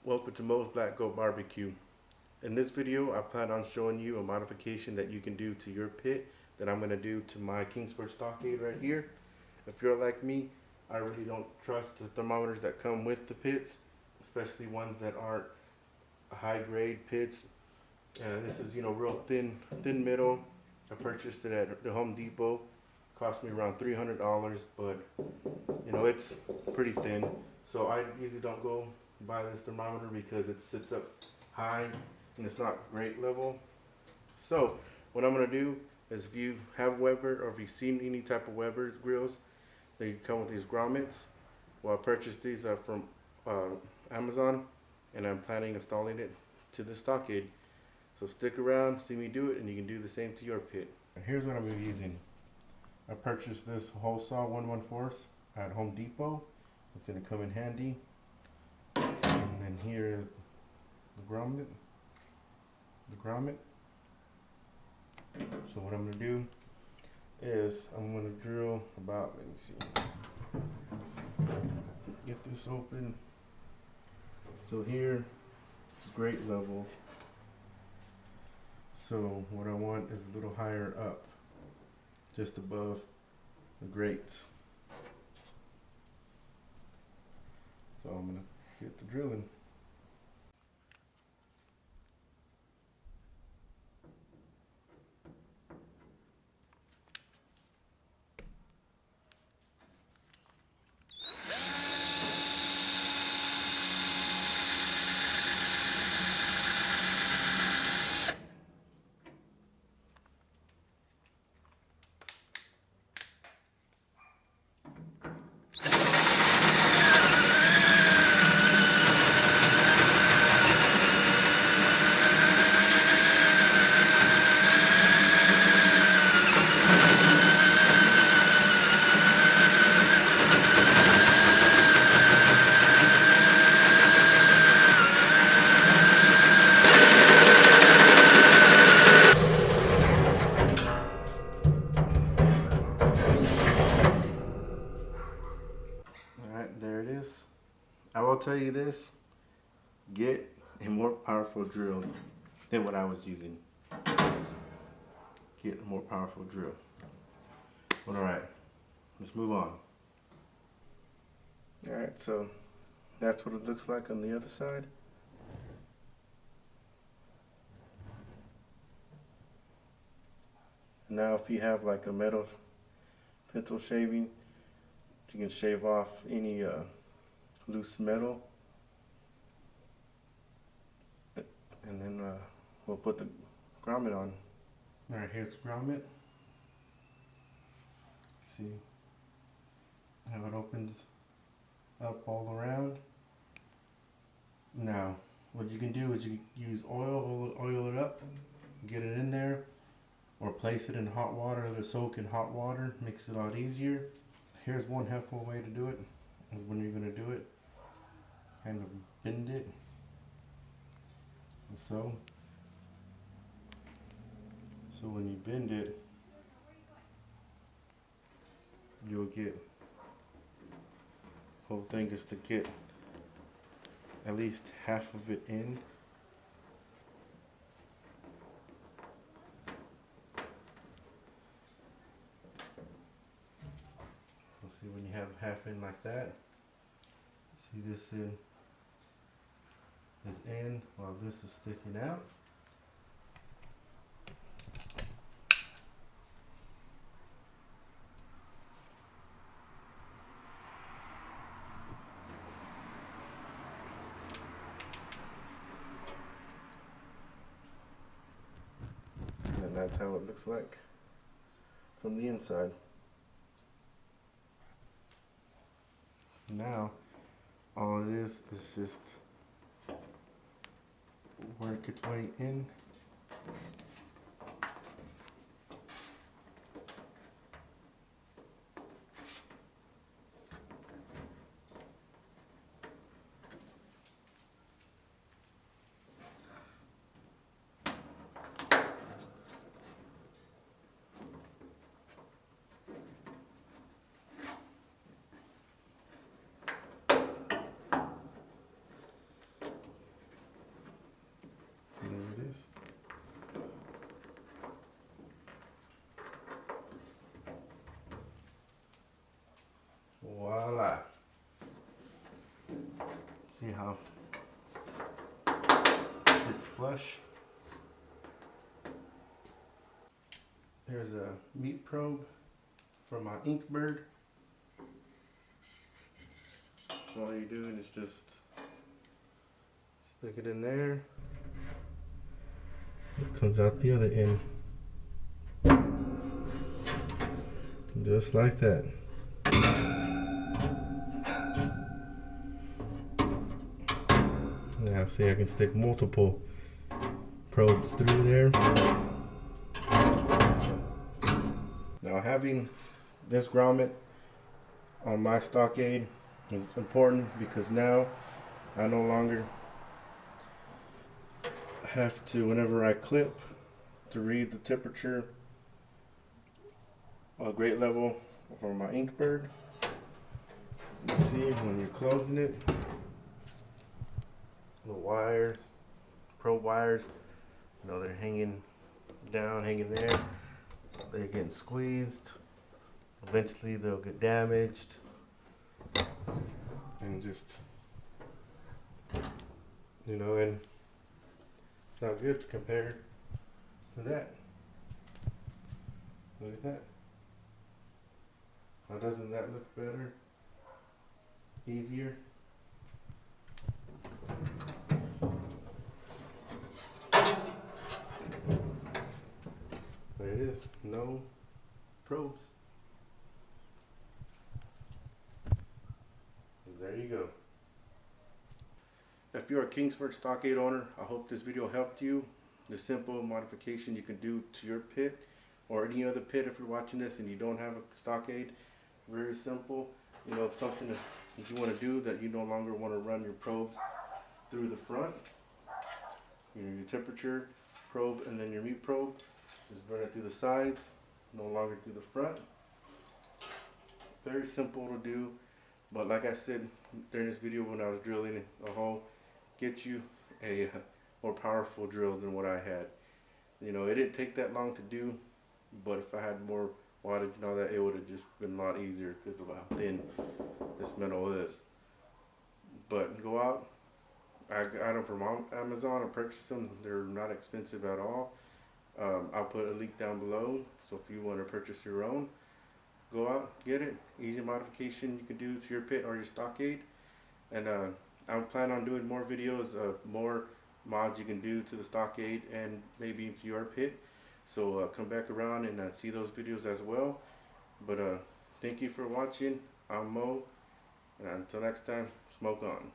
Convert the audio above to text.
Welcome to Mo's Black Goat Barbecue. In this video, I plan on showing you a modification that you can do to your pit that I'm going to do to my Kingsford Stockade right here. If you're like me, I really don't trust the thermometers that come with the pits, especially ones that aren't high grade pits. This is, real thin metal. I purchased it at the Home Depot. Cost me around $300, but it's pretty thin. So I usually don't go buy this thermometer because it sits up high and it's not great level. So what I'm gonna do is, if you have Weber or if you've seen any type of Weber grills, they come with these grommets. Well, I purchased these from Amazon, and I'm planning installing it to the Stockade. So stick around, see me do it, and you can do the same to your pit. Here's what I'm using. I purchased this hole saw 1/4 at Home Depot. It's gonna come in handy. And then here is the grommet. So what I'm gonna do is I'm gonna drill about, let me see, get this open. So here is grate level. So what I want is a little higher up, just above the grates. So I'm gonna get to drilling. Alright, there it is. I will tell you this, get a more powerful drill than what I was using. Get a more powerful drill. But alright, let's move on. Alright, so that's what it looks like on the other side. Now if you have like a metal pencil shaving, you can shave off any loose metal, and then we'll put the grommet on. Alright, here's the grommet. See how it opens up all around. Now what you can do is you use oil it up, get it in there, or place it in hot water, let it soak in hot water, makes it a lot easier. Here's one helpful way to do it, is when you're going to do it, kind of bend it, so when you bend it, you'll get, whole thing is to get at least half of it in. See, when you have half in like that, see this is in while this is sticking out. And that's how it looks like from the inside. Now, all it is just work its way in. See how it sits flush. There's a meat probe for my ink bird. All you're doing is just stick it in there. It comes out the other end. Just like that. Now see, I can stick multiple probes through there. Now having this grommet on my Stockade is important because now I no longer have to, whenever I clip, to read the temperature a grade level for my ink bird. So you see when you're closing it, the wires, probe wires, you know, they're hanging down, hanging there. They're getting squeezed. Eventually they'll get damaged. And just, you know, and it's not good compared to that. Look at that. How doesn't that look better? Easier? There it is. No probes. There you go. If you're a Kingsford Stockade owner, I hope this video helped you. The simple modification you can do to your pit or any other pit if you're watching this and you don't have a Stockade. Very simple. You know, if something that you want to do that you no longer want to run your probes through the front, your temperature probe and then your meat probe, just run it through the sides, no longer through the front. Very simple to do, but like I said during this video when I was drilling a hole, get you a more powerful drill than what I had. You know, it didn't take that long to do, but if I had more wattage and all that, it would have just been a lot easier because of how thin this metal is. But go out, I got them from Amazon, I purchased them, they're not expensive at all. I'll put a link down below, so if you want to purchase your own, go out, get it. Easy modification you can do to your pit or your Stockade. And I'm planning on doing more videos of more mods you can do to the Stockade and maybe into your pit. So come back around and see those videos as well. But thank you for watching. I'm Mo, and until next time, smoke on.